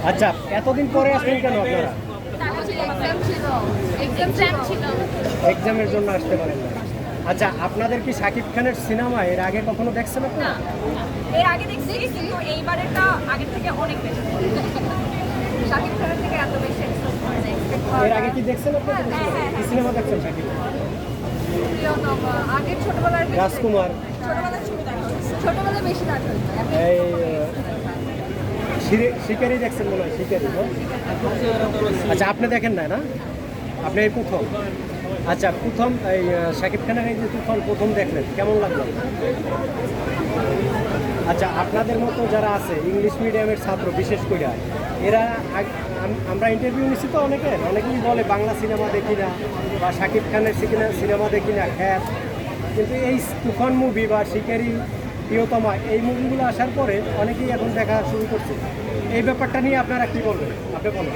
আচ্ছা, এতদিন পরে আসলেন কেন আপনারা? এক্সামের জন্য আসতে পারেন না। আচ্ছা, আপনাদের কি শাকিব খানের সিনেমা এর আগে কখনো দেখছেন আপনারা? এর আগে দেখছি, কিন্তু এইবারেরটা আগের থেকে অনেক বেশি। শাকিব খানের থেকে এত বেশি এক্সপেক্ট করে নাই। এর আগে কি দেখছেন আপনারা? কি সিনেমা দেখছেন শাকিব? আগের ছোটবেলার রাজকুমার, ছোটবেলার ছবি দেখা হয়েছে। ছোটবেলায় বেশি দেখা হয়েছে। এই শিকারি দেখছেন মনে হয়, শিকারি না? আচ্ছা, আপনি দেখেন না? আপনি এই প্রথম? আচ্ছা, প্রথম এই শাকিব খানের এই যে তুফান প্রথম দেখলেন, কেমন লাগলো? আচ্ছা, আপনাদের মতো যারা আছে ইংলিশ মিডিয়ামের ছাত্র, বিশেষ করে এরা আমরা ইন্টারভিউ নিচ্ছি তো অনেকেই বলে বাংলা সিনেমা দেখি না বা শাকিব খানের সিনেমা দেখি না খ্যাত, কিন্তু এই তুফান মুভি বা শিকারি, প্রিয়তমা এই মুভিগুলো আসার পরে অনেকেই এখন দেখা শুরু করছে। এই ব্যাপারটা নিয়ে আপনারা কি বলবেন? আপনি বলুন।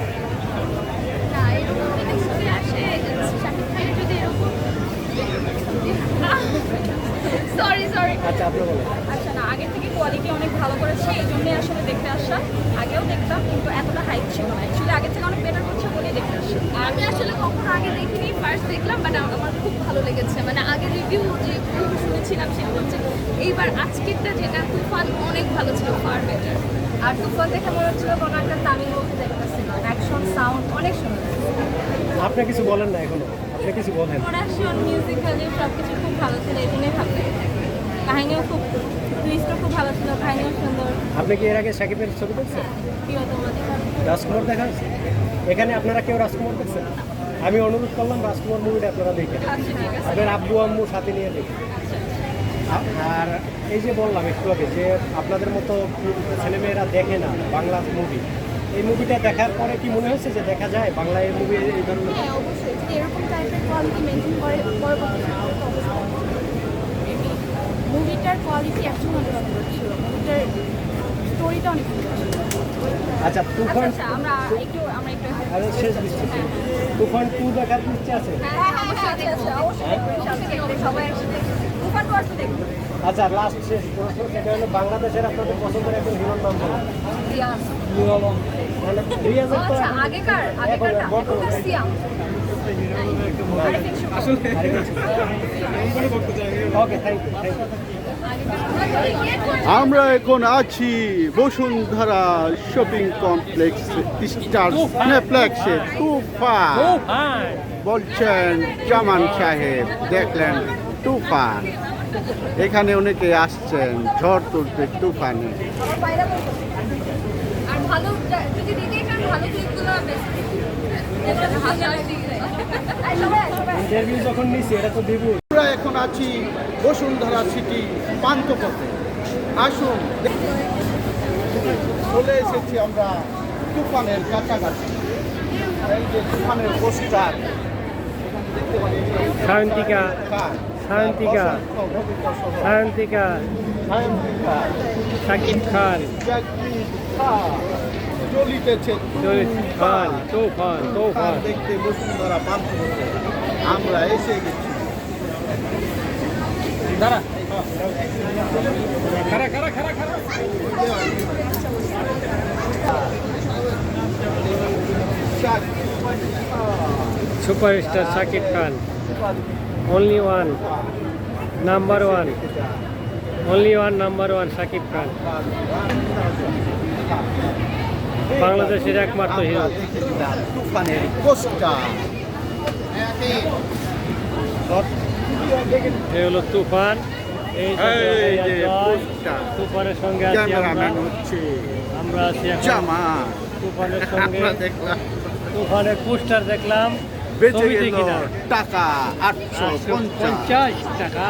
আচ্ছা, আপনি বলুন। আচ্ছা, না, আগের থেকে কোয়ালিটি অনেক ভালো করেছে, এই জন্যই আসলে দেখতে আসা। আগেও দেখতাম, কিন্তু এতটা হাইপ ছিল না। অ্যাকচুয়ালি আগের থেকে অনেক বেটার করছে বলেই দেখতে আসা। আমি আসলে কখনো আগে দেখিনি, ফার্স্ট দেখলাম, বাট আমার খুব ভালো লেগেছে। মানে আগে রিভিউ যে শুনেছিলাম সেটা হচ্ছে এইবার আজকেরটা যেটা তুফান অনেক ভালো ছিল, ফার বেটার। আর তুফান দেখে মনে হচ্ছিল কোনো একটা তামিল মুভি দেখতেছিল। অ্যাকশন, সাউন্ড অনেক সুন্দর। আপনি কিছু বলেন না এখনো? আপনি কিছু বলেন। প্রোডাকশন, মিউজিক্যালি সব কিছু খুব ভালো ছিল, এই জন্যই ভালো লেগেছে। কাহিনীও খুব, টুইস্টও খুব ভালো ছিল, কাহিনীও সুন্দর। আপনি কি এর আগে শাকিবের ছবি দেখছেন? প্রিয়তমা দেখা। রাজকুমার দেখা হয়েছে? এখানে আপনারা কেউ রাজকুমার দেখছেন? আমি অনুরোধ করলাম রাজকুমার মুভিটা আপনারা দেখেন, আপনার আব্বু আম্মু সাথে নিয়ে দেখেন। আর এই যে বললাম একটু আগে যে আপনাদের মতো ছেলেমেয়েরা দেখে না বাংলা মুভি, এই মুভিটা দেখার পরে কি মনে হচ্ছে যে দেখা যায় বাংলা এই মুভি এই ধরনের? হ্যাঁ, অবশ্যই যদি এরকম টাইপের কোয়ালিটি মেনটেন করে পরবর্তী মুভিটার কোয়ালিটি একশো ভালো ছিল। মুভিটার স্টোরিটা অনেক সুন্দর ছিল। আচ্ছা, তুফান আমরা একটু শেষ দিচ্ছি। তুফান 2 দেখার কি ইচ্ছা আছে? সবাই একসাথে তুফান টু আসতে দেখবো। আচ্ছা, লাস্ট শেষ প্রশ্ন, সেটা হলো বাংলাদেশের আপনাদের পছন্দের একজন হিরোর নাম বলুন। মানে রিয়াজের তো আগেকারটা সিয়াম। ওকে, থ্যাংক ইউ। আমরা এখন আছি বসুন্ধরা শপিং কমপ্লেক্স স্টার সিনেপ্লেক্সে। তুফান বলছেন জামান সাহেব, দেখলেন তুফান। এখানে অনেকে আসছেন ঝড় তুলতে তুফানে। আর ভালো যদি দিতে চান ভালো ক্লিপগুলো বেশি ইন্টারভিউ যখন নিছি এটা তো দেবো। আমরা এখন আছি বসুন্ধরা সিটি পান্থপথে। আসুন, চলে এসেছি আমরা তুফানের কাছাকাছি। এই যে তুফানের পোস্টার শান্তিকা, শান্তিকা, শান্তিকা, শাকিব খান, চলিতেছে তুফান, তুফান, তুফান। দেখতে বসুন্ধরা পান্থপথে আমরা এসে গেছি। দাঁড়া, খারা খারা খারা খারা। Superstar Shakib Khan, only one, number one, only one, number one Shakib Khan, বাংলাদেশের একমাত্র হিরো। তুফানের পোস্টার এই হলো তুফান। এই যে পোস্টার, তুফানের সঙ্গে আছি ক্যামেরাম্যান হচ্ছে আমরা আছি এখন জামা। তুফানের সঙ্গে। আমরা দেখলাম তুফানের পোস্টার দেখলাম, বেঁচে ছবি গেল দেখি না। টাকা 850 850 টাকা।